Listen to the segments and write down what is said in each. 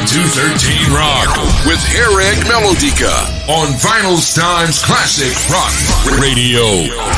213Rock with Harrag Melodica on Vinylestimes Classic Rock Radio.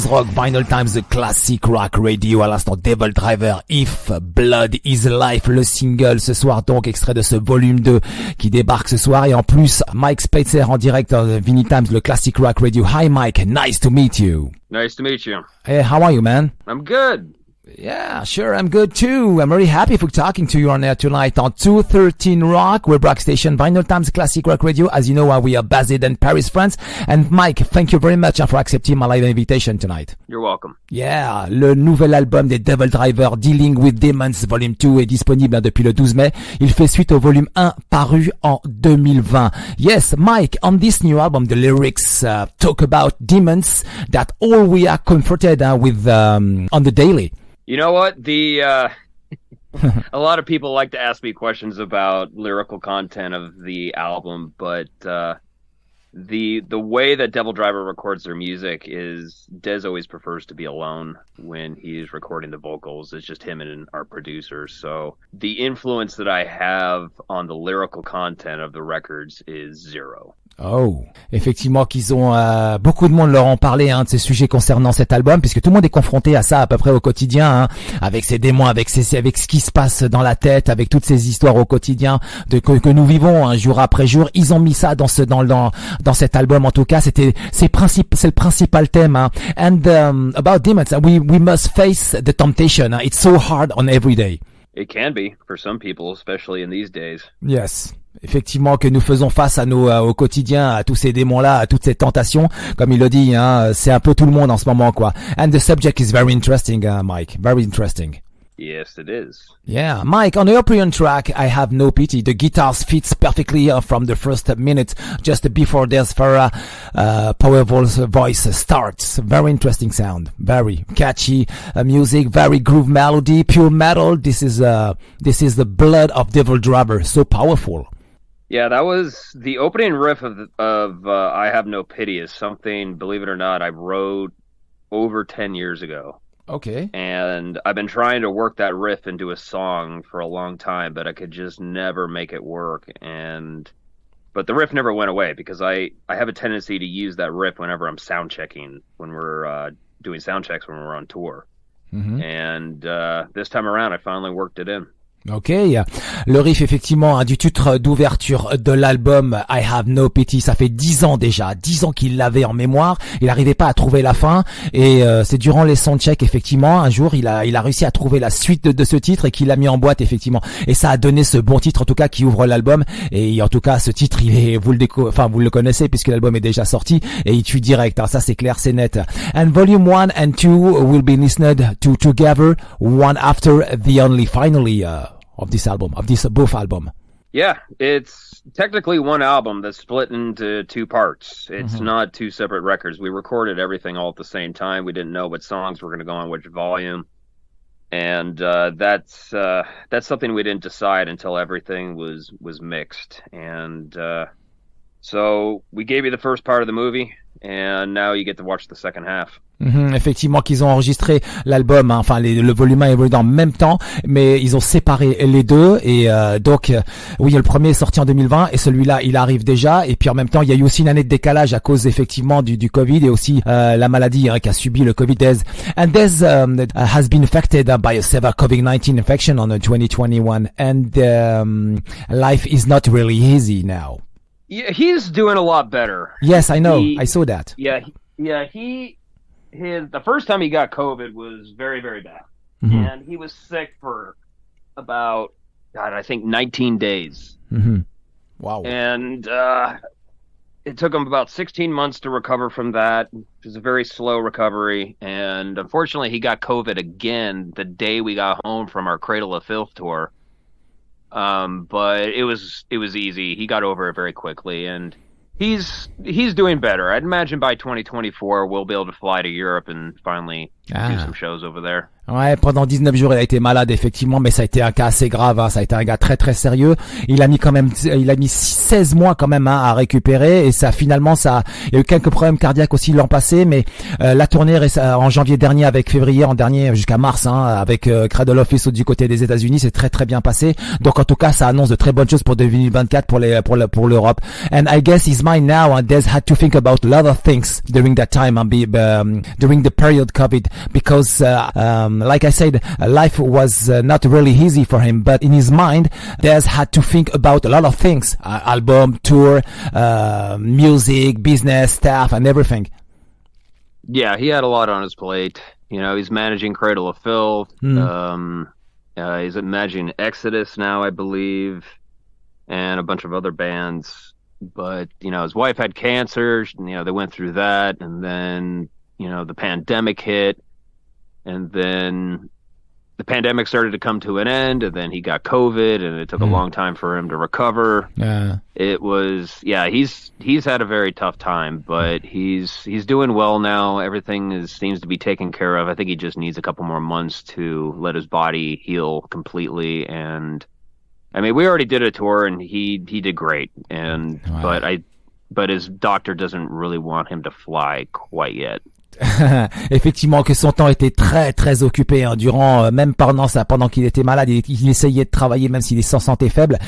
Rock, Vinylestimes, The Classic Rock Radio, à l'instant DevilDriver, If Blood is Life, le single ce soir, donc extrait de ce volume 2 qui débarque ce soir, et en plus Mike Spreitzer en direct de Vinylestimes, le Classic Rock Radio. Hi Mike, nice to meet you. Nice to meet you. Hey, how are you, man? I'm good. Yeah, sure, I'm good too. I'm very happy for talking to you on air tonight on 213Rock, we're Brock Station, Vinylestimes Classic Rock Radio. As you know, we are based in Paris, France. And Mike, thank you very much for accepting my live invitation tonight. You're welcome. Yeah, le nouvel album des DevilDriver, Dealing with Demons, volume 2, est disponible depuis le 12 mai. Il fait suite au volume 1 paru en 2020. Yes, Mike, on this new album, the lyrics talk about demons that all we are confronted with on the daily. You know what? A lot of people like to ask me questions about lyrical content of the album, but the way that DevilDriver records their music is Dez always prefers to be alone when he's recording the vocals. It's just him and our producer. So the influence that I have on the lyrical content of the records is zero. Oh, effectivement qu'ils ont beaucoup de monde leur ont parlé de ces sujets concernant cet album, puisque tout le monde est confronté à ça à peu près au quotidien, avec ces démons, avec ce qui se passe dans la tête, avec toutes ces histoires au quotidien que nous vivons jour après jour. Ils ont mis ça dans cet album, en tout cas, c'est le principal thème. And about demons, we must face the temptation. It's so hard on every day. It can be for some people, especially in these days. Yes. Effectivement, que nous faisons face à au quotidien, à tous ces démons-là, à toutes ces tentations, comme il le dit, c'est un peu tout le monde en ce moment, quoi. And the subject is very interesting, Mike, very interesting. Yes, it is. Yeah, Mike, on the opening track, I Have No Pity, the guitars fits perfectly from the first minute, just before Dez Fafara, powerful voice starts. Very interesting sound, very catchy music, very groove melody, pure metal. This is the blood of DevilDriver, so powerful. Yeah, that was the opening riff of I Have No Pity is something, believe it or not, I wrote over 10 years ago. Okay. And I've been trying to work that riff into a song for a long time, but I could just never make it work. But the riff never went away because I have a tendency to use that riff whenever I'm sound checking, when we're doing sound checks when we're on tour. Mm-hmm. And this time around, I finally worked it in. Ok, le riff effectivement du titre d'ouverture de l'album I Have No Pity, ça fait 10 ans déjà, 10 ans qu'il l'avait en mémoire, il n'arrivait pas à trouver la fin et c'est durant les soundchecks effectivement, un jour il a réussi à trouver la suite de ce titre et qu'il l'a mis en boîte effectivement et ça a donné ce bon titre en tout cas qui ouvre l'album et en tout cas ce titre vous le connaissez puisque l'album est déjà sorti et il tue direct, ça c'est clair, c'est net. And volume 1 and 2 will be listened to together, one after the only finally of this album, of this both album. Yeah, it's technically one album that's split into two parts. It's not two separate records. We recorded everything all at the same time. We didn't know what songs were going to go on which volume. And that's something we didn't decide until everything was mixed. And so we gave you the first part of the movie, and now you get to watch the second half. Effectivement qu'ils ont enregistré l'album, enfin le volume 1 est venu en même temps, mais ils ont séparé les deux et donc oui, le premier est sorti en 2020 et celui-là il arrive déjà et puis en même temps il y a eu aussi une année de décalage à cause effectivement du Covid et aussi la maladie qui a subi le Covid. Dez has been affected by a severe COVID-19 infection on 2021 and life is not really easy now. Yeah, he's doing a lot better. Yes, I know. I saw that. Yeah, the first time he got COVID was very, very bad. And he was sick for about, I think 19 days. Wow. And it took him about 16 months to recover from that. It was a very slow recovery. And unfortunately, he got COVID again the day we got home from our Cradle of Filth tour. But it was easy. He got over it very quickly. And he's doing better. I'd imagine by 2024 we'll be able to fly to Europe and finally do some shows over there. Ouais, pendant 19 jours, il a été malade, effectivement, mais ça a été un cas assez grave, ça a été un gars très très sérieux. Il a mis 16 mois quand même, à récupérer, et ça, finalement, il y a eu quelques problèmes cardiaques aussi l'an passé, mais, la tournée, en janvier dernier avec février, en dernier, jusqu'à mars, avec, Cradle of Filth du côté des États-Unis, c'est très très bien passé. Donc, en tout cas, ça annonce de très bonnes choses pour 2024 pour l'Europe. And I guess his mind now, Dez had to think about a lot of things during that time, during the period COVID, because, like I said, life was not really easy for him, but in his mind, Dez had to think about a lot of things, album, tour, music, business, staff, and everything. Yeah, he had a lot on his plate. You know, he's managing Cradle of Filth. He's managing Exodus now, I believe, and a bunch of other bands. But, you know, his wife had cancer. You know, they went through that, and then, you know, the pandemic hit. And then the pandemic started to come to an end, and then he got COVID, and it took a long time for him to recover. Yeah. It was, he's had a very tough time, but he's doing well now. Everything seems to be taken care of. I think he just needs a couple more months to let his body heal completely. And I mean, we already did a tour, and he did great. And but his doctor doesn't really want him to fly quite yet. Effectivement que son temps était très très occupé durant même pendant qu'il était malade, il essayait de travailler même s'il est sans santé faible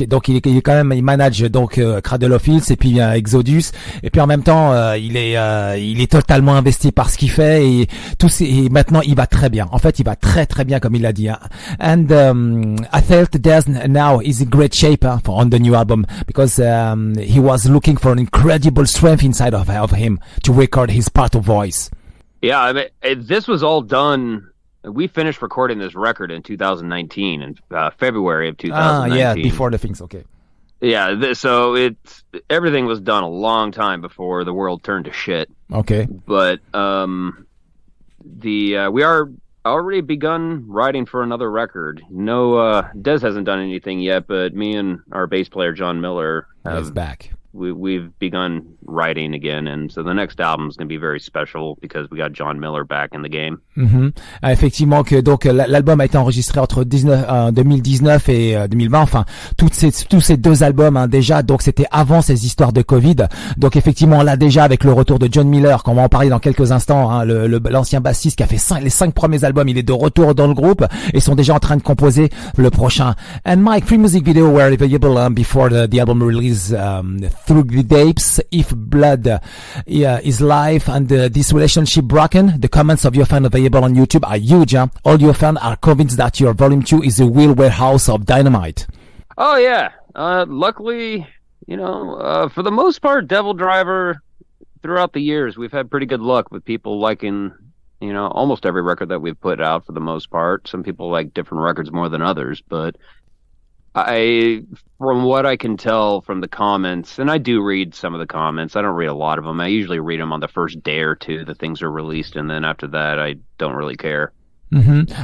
donc il est quand même, il manage donc Cradle of Filth et puis Exodus et puis en même temps il est totalement investi par ce qu'il fait et maintenant il va très bien. En fait, il va très très bien comme il l'a dit. And I felt Dez now is in great shape on the new album because he was looking for an incredible strength inside of him to record his part of voice. Yeah, I mean, this was all done. We finished recording this record in 2019, in February of 2019. Yeah, before the things, okay. Yeah, so everything was done a long time before the world turned to shit. Okay. But we are already begun writing for another record. No, Dez hasn't done anything yet, but me and our bass player Jon Miller Is back. we've begun writing again, and so the next album is going to be very special because we got Jon Miller back in the game. Effectivement que donc l'album a été enregistré entre 2019 et 2020. Enfin, tous ces deux albums hein, déjà. Donc c'était avant ces histoires de Covid. Donc effectivement là déjà avec le retour de Jon Miller, qu'on va en parler dans quelques instants, hein, l'ancien bassiste qui a fait les 5 premiers albums, il est de retour dans le groupe et sont déjà en train de composer le prochain. And Mike, 3 music video were available before the album release. Through the Dates, If Blood is Life, and This Relationship Broken. The comments of your fans available on YouTube are huge. Huh? All your fans are convinced that your Volume 2 is a real warehouse of dynamite. Oh yeah, luckily, for the most part, DevilDriver, throughout the years, we've had pretty good luck with people liking, almost every record that we've put out for the most part. Some people like different records more than others, but from what I can tell from the comments, and I do read some of the comments, I don't read a lot of them. I usually read them on the first day or two that things are released, and then after that, I don't really care.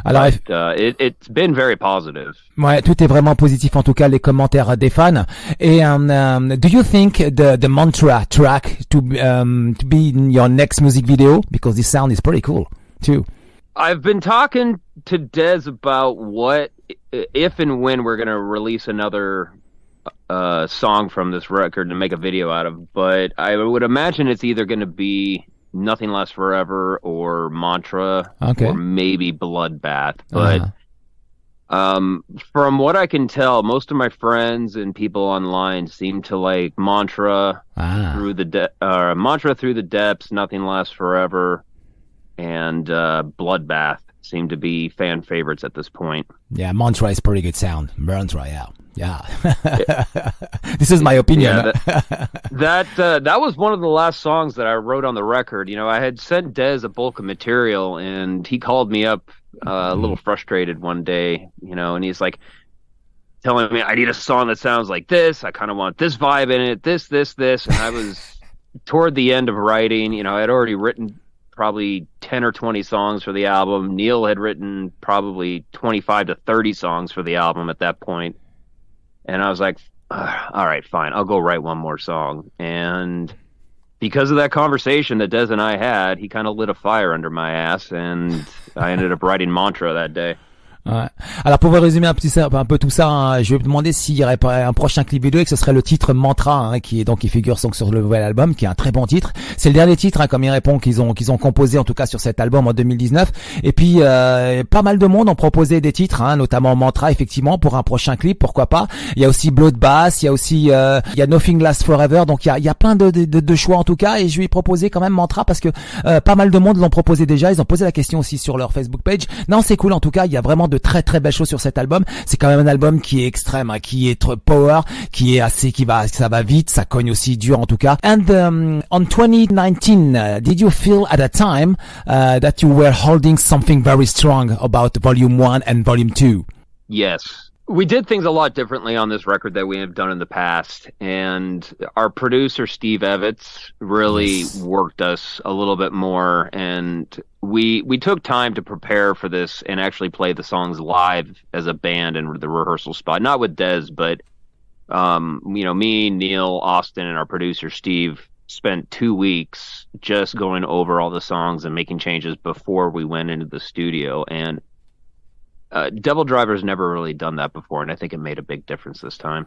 Alors, it's been very positive. Ouais, tout est vraiment positif en tout cas les commentaires des fans. Et do you think the mantra track to be in your next music video, because this sound is pretty cool too? I've been talking to Dez about what if and when we're going to release another song from this record to make a video out of, but I would imagine it's either going to be Nothing Lasts Forever or Mantra, or maybe Bloodbath. But from what I can tell, most of my friends and people online seem to like Mantra through the Depths, Nothing Lasts Forever, and Bloodbath seem to be fan favorites at this point. Yeah, Mantra is pretty good sound. Mantra, yeah. This is my opinion. Yeah, that was one of the last songs that I wrote on the record. I had sent Dez a bulk of material, and he called me up a little frustrated one day, and he's like telling me, I need a song that sounds like this. I kind of want this vibe in it, this. And I was toward the end of writing. I had already written probably 10 or 20 songs for the album. Neil had written probably 25 to 30 songs for the album at that point. And I was like, all right, fine, I'll go write one more song. And because of that conversation that Dez and I had, he kind of lit a fire under my ass, and I ended up writing Mantra that day. Ouais. Alors pour vous résumer un peu tout ça, hein, je vais me demander s'il y aurait pas un prochain clip vidéo et que ce serait le titre Mantra, hein, qui figure sur le nouvel album, qui est un très bon titre. C'est le dernier titre, hein, comme il répond, qu'ils ont composé en tout cas sur cet album en 2019. Et puis pas mal de monde ont proposé des titres, hein, notamment Mantra effectivement pour un prochain clip, pourquoi pas. Il y a aussi Bloodbath, il y a aussi il y a Nothing Lasts Forever, donc il y a plein de choix en tout cas. Et je lui ai proposé quand même Mantra parce que pas mal de monde l'ont proposé déjà. Ils ont posé la question aussi sur leur Facebook page. Non, c'est cool en tout cas. Il y a vraiment de très très belles choses sur cet album. C'est quand même un album qui est extrême, hein, qui est power, ça va vite, ça cogne aussi dur en tout cas. And on 2019, did you feel at a time that you were holding something very strong about Volume 1 and Volume 2? Yes. We did things a lot differently on this record that we have done in the past, and our producer Steve Evans really worked us a little bit more, and we took time to prepare for this and actually play the songs live as a band in the rehearsal spot, not with Dez, but me, Neil, Austin, and our producer Steve spent 2 weeks just going over all the songs and making changes before we went into the studio. And DevilDriver's never really done that before, and I think it made a big difference this time.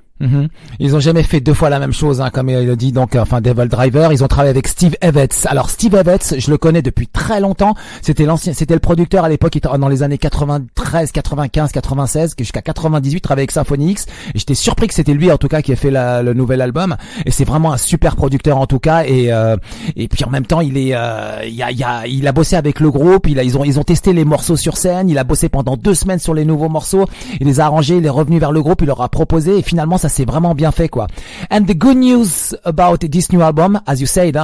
Ils ont jamais fait deux fois la même chose, hein, comme il a dit. Donc, DevilDriver, ils ont travaillé avec Steve Evans. Alors, Steve Evans, je le connais depuis très longtemps. C'était le producteur à l'époque, dans les années 93, 95, 96, jusqu'à 98, travaillait avec Symphony X. Et j'étais surpris que c'était lui, en tout cas, qui a fait le nouvel album. Et c'est vraiment un super producteur, en tout cas. Et puis, en même temps, il a bossé avec le groupe. Ils ont testé les morceaux sur scène. Il a bossé pendant 2 semaines sur les nouveaux morceaux, il les a arrangés, il est revenu vers le groupe, il leur a proposé et finalement ça s'est vraiment bien fait quoi. And the good news about this new album, as you said,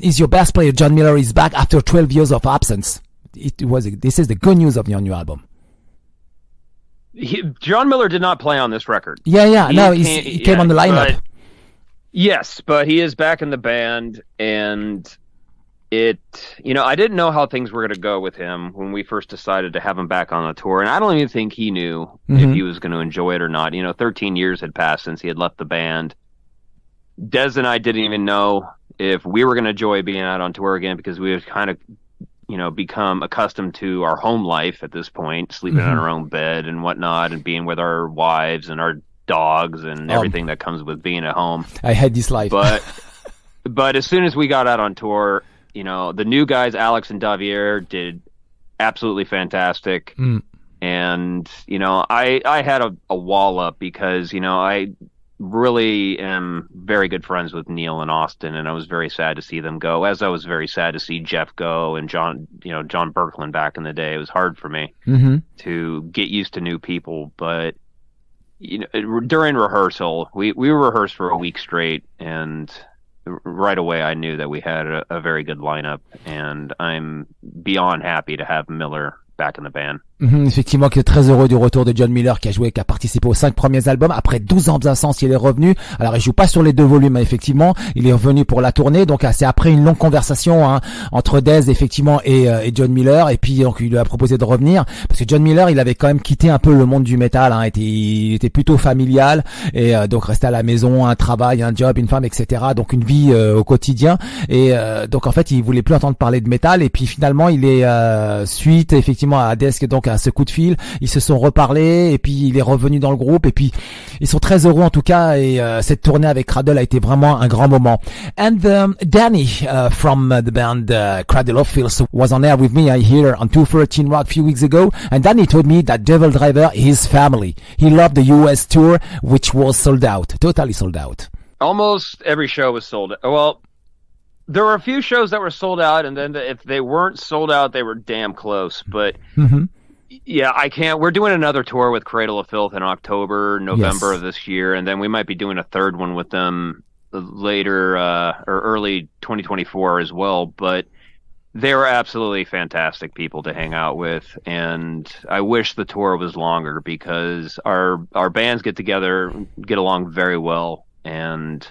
is your bass player Jon Miller is back after 12 years of absence. This is the good news of your new album. Jon Miller did not play on this record. Yeah. He came on the lineup. Yes, but he is back in the band, and I didn't know how things were going to go with him when we first decided to have him back on the tour. And I don't even think he knew if he was going to enjoy it or not. 13 years had passed since he had left the band. Dez and I didn't even know if we were going to enjoy being out on tour again, because we had kind of, become accustomed to our home life at this point, sleeping in our own bed and whatnot, and being with our wives and our dogs and everything that comes with being at home. I had this life. But as soon as we got out on tour, the new guys, Alex and Davier, did absolutely fantastic. And, I had a wall up because, I really am very good friends with Neil and Austin, and I was very sad to see them go, as I was very sad to see Jeff go and John Berkland back in the day. It was hard for me to get used to new people, but during rehearsal, we rehearsed for a week straight, and right away I knew that we had a very good lineup, and I'm beyond happy to have Miller back in the band. Effectivement, qui est très heureux du retour de Jon Miller, qui a participé aux 5 premiers albums. Après 12 ans d'absence, il est revenu. Alors, il joue pas sur les 2 volumes, effectivement. Il est revenu pour la tournée. Donc, c'est après une longue conversation, entre Dez, effectivement, et Jon Miller. Et puis, donc, il lui a proposé de revenir. Parce que Jon Miller, il avait quand même quitté un peu le monde du métal, il était plutôt familial. Et, donc, restait à la maison, un travail, un job, une femme, etc. Donc, une vie, au quotidien. Et, donc, en fait, il voulait plus entendre parler de métal. Et puis, finalement, il est, suite, effectivement, à Dez, donc, à ce coup de fil, ils se sont reparlés et puis il est revenu dans le groupe et puis ils sont très heureux en tout cas, et cette tournée avec Cradle a été vraiment un grand moment. And Danny from the band Cradle of Filth was on air with me here on 213Rock a few weeks ago, and Danny told me that DevilDriver is his family. He loved the US tour, which was sold out, totally sold out. Almost every show was sold out. Well, there were a few shows that were sold out, and then if they weren't sold out, they were damn close. But yeah, I can't. We're doing another tour with Cradle of Filth in October, November of this year, and then we might be doing a third one with them later or early 2024 as well. But they were absolutely fantastic people to hang out with, and I wish the tour was longer because our bands get together, get along very well, and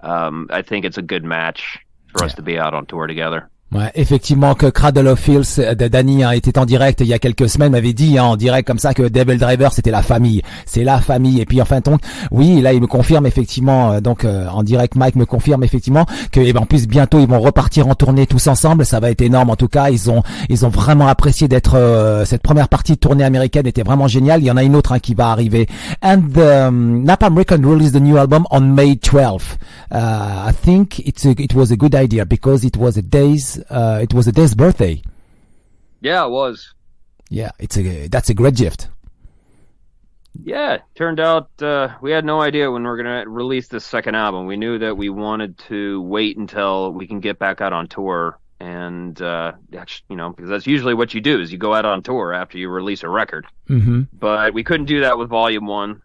I think it's a good match for us to be out on tour together. Ouais, effectivement, que Cradle of Filth de Danny était en direct il y a quelques semaines, m'avait dit en direct comme ça que DevilDriver c'était la famille, c'est la famille. Et puis enfin donc oui, là il me confirme effectivement, donc en direct Mike me confirme effectivement que en plus bientôt ils vont repartir en tournée tous ensemble. Ça va être énorme en tout cas. Ils ont vraiment apprécié d'être cette première partie de tournée américaine était vraiment géniale. Il y en a une autre qui va arriver. And Napalm Records released the new album on May 12th. I think it was a good idea because it was a Dez's birthday. Yeah, it was. Yeah, that's a great gift. Yeah, turned out we had no idea when we were going to release this second album. We knew that we wanted to wait until we can get back out on tour, and because that's usually what you do is you go out on tour after you release a record. But we couldn't do that with Volume 1.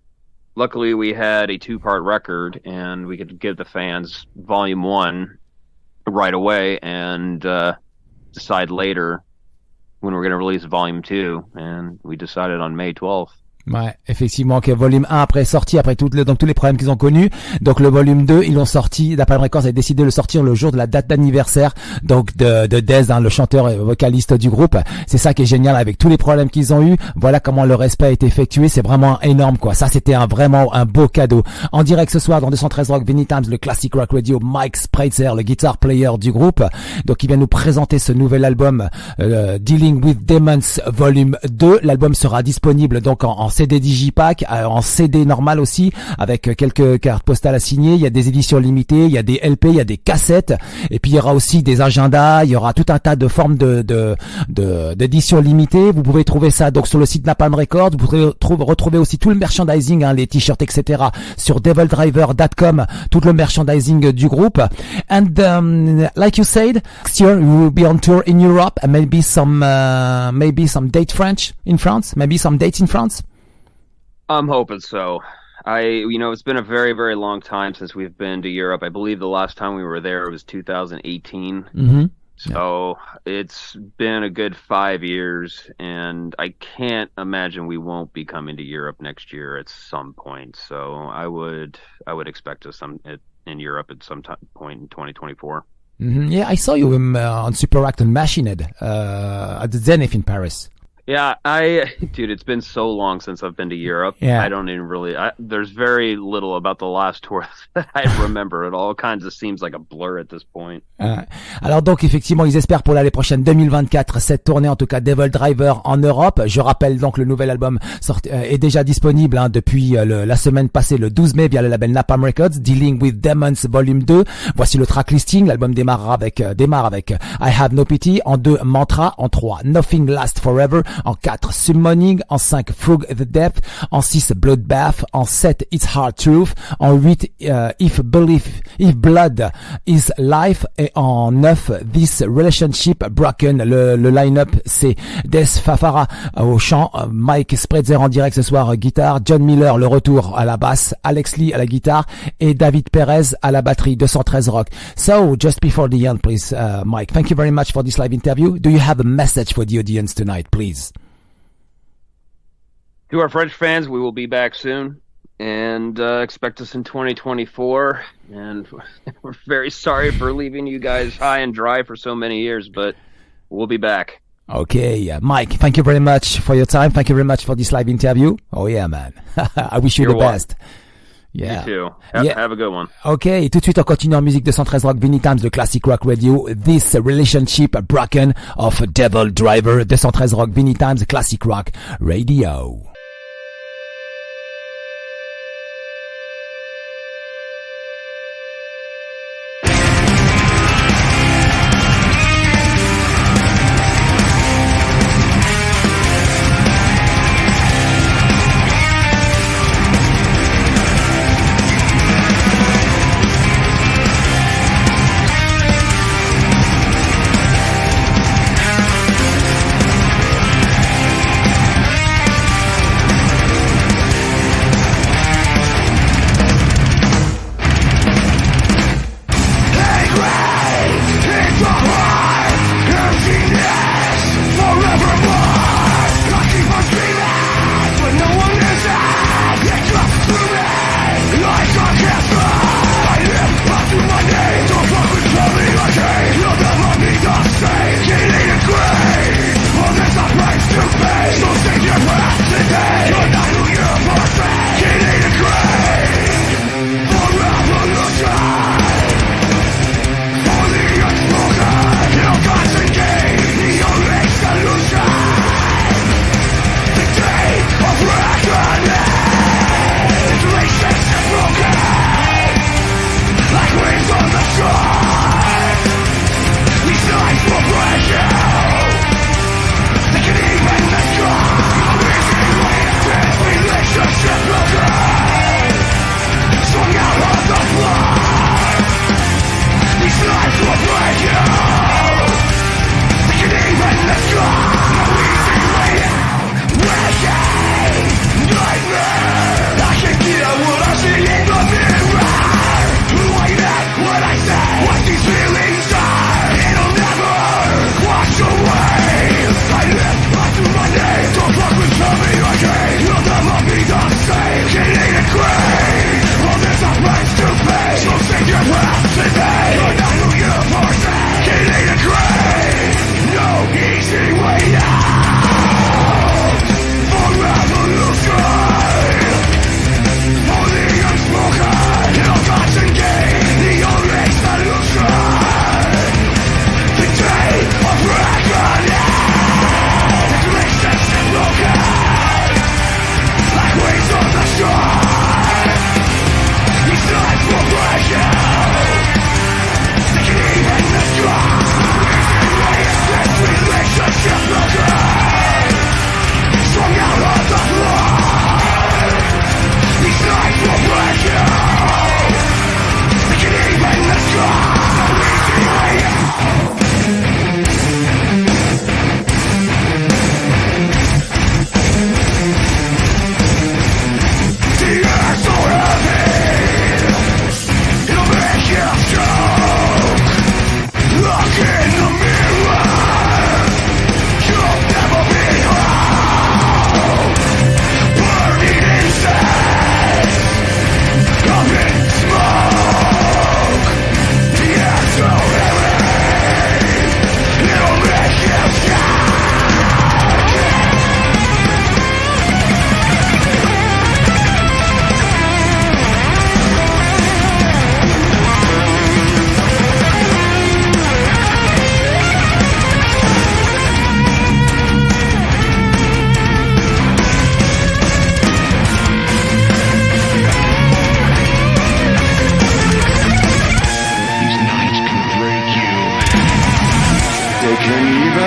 Luckily, we had a 2-part record, and we could give the fans Volume 1 right away and decide later when we're going to release Volume 2, and we decided on May 12th. Ouais, effectivement, que volume 1 après est sorti, après donc tous les problèmes qu'ils ont connus. Donc le volume 2, ils l'ont sorti, Napalm Records a décidé de le sortir le jour de la date d'anniversaire, donc de Dez, le chanteur et vocaliste du groupe. C'est ça qui est génial avec tous les problèmes qu'ils ont eu. Voilà comment le respect a été effectué. C'est vraiment énorme, quoi. Ça, c'était vraiment un beau cadeau. En direct ce soir dans 213 Rock Vinylestimes, le Classic Rock Radio, Mike Spreitzer, le guitar player du groupe. Donc il vient nous présenter ce nouvel album, Dealing with Demons Volume 2. L'album sera disponible donc en CD Digipack, en CD normal aussi, avec quelques cartes postales à signer. Il y a des éditions limitées, il y a des LP, il y a des cassettes, et puis il y aura aussi des agendas, il y aura tout un tas de formes d'éditions limitées. Vous pouvez trouver ça donc sur le site Napalm Records. Vous pouvez retrouver aussi tout le merchandising, les t-shirts, etc. sur devildriver.com, tout le merchandising du groupe. And like you said, next year we will be on tour in Europe, and maybe some date French in France, maybe some dates in France. I'm hoping so. It's been a very, very long time since we've been to Europe. I believe the last time we were there was 2018. So it's been a good 5 years, and I can't imagine we won't be coming to Europe next year at some point. So I would expect us in Europe at some point in 2024. Yeah, I saw you on Super Act and Machined at the Zenith in Paris. Yeah, dude, it's been so long since I've been to Europe. Yeah. I don't even really, there's very little about the last tour that I remember. It all kinds of seems like a blur at this point. Alors donc, effectivement, ils espèrent pour l'année prochaine 2024 cette tournée, en tout cas DevilDriver en Europe. Je rappelle donc le nouvel album est déjà disponible depuis la semaine passée, le 12 mai, via le label Napalm Records, Dealing with Demons Volume 2. Voici le track listing. L'album démarre avec I Have No Pity, en 2 Mantra, en 3 Nothing Lasts Forever, en 4 Summoning, en 5 Frog the Depth, en 6 Bloodbath, en 7 It's Hard Truth, en 8 If Blood is Life, et en 9 This Relationship Broken. Le line-up, c'est Dez Fafara au chant, Mike Spreitzer en direct ce soir guitare, Jon Miller le retour à la basse, Alex Lee à la guitare et David Pérez à la batterie. 213 Rock. So just before the end, please, Mike, thank you very much for this live interview. Do you have a message for the audience tonight, please? To our French fans, we will be back soon, and expect us in 2024. And we're very sorry for leaving you guys high and dry for so many years, but we'll be back. Okay, Mike, thank you very much for your time. Thank you very much for this live interview. Oh yeah, man. I wish you the best. Yeah. You too. Have a good one. Okay, tout de suite on continue en musique. 213 Rock, Vinylestimes, de Classic Rock Radio. This Relationship Broken of DevilDriver. 213 Rock, Vinylestimes, Classic Rock Radio.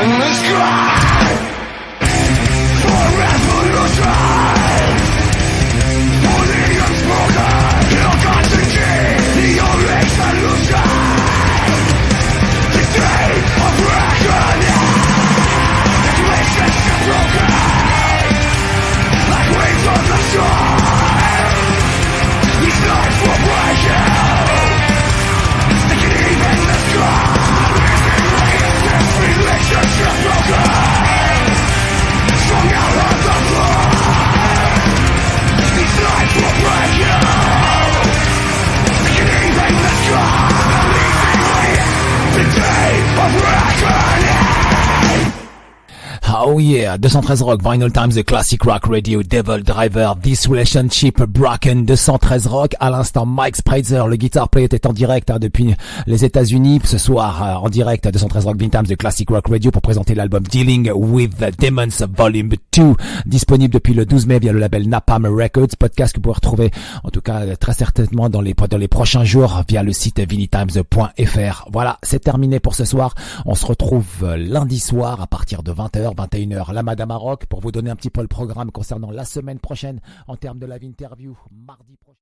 in the sky for revolution, for the unspoken. You're got to keep your resolution. The day of reckoning, this relationship broken, like waves on the shore. These nights will break you, sticking deep in the sky. This relationship broken, strung out on the floor. These nights will break you, sticking deep in the sky. The day of reckoning. Oh yeah, 213 Rock, Vinyl Times, The Classic Rock Radio, DevilDriver, This Relationship Broken, 213 Rock. À l'instant, Mike Spreitzer, le guitar player, est en direct depuis les États-Unis ce soir, en direct à 213 Rock, Vinyl Times, The Classic Rock Radio, pour présenter l'album Dealing with the Demons Volume 2, disponible depuis le 12 mai via le label Napalm Records. Podcast que vous pouvez retrouver, en tout cas très certainement dans les prochains jours, via le site vinytimes.fr. Voilà, c'est terminé pour ce soir. On se retrouve lundi soir à partir de 20h, 21h, la Madame Maroc, pour vous donner un petit peu le programme concernant la semaine prochaine en termes de live interview. Mardi prochain.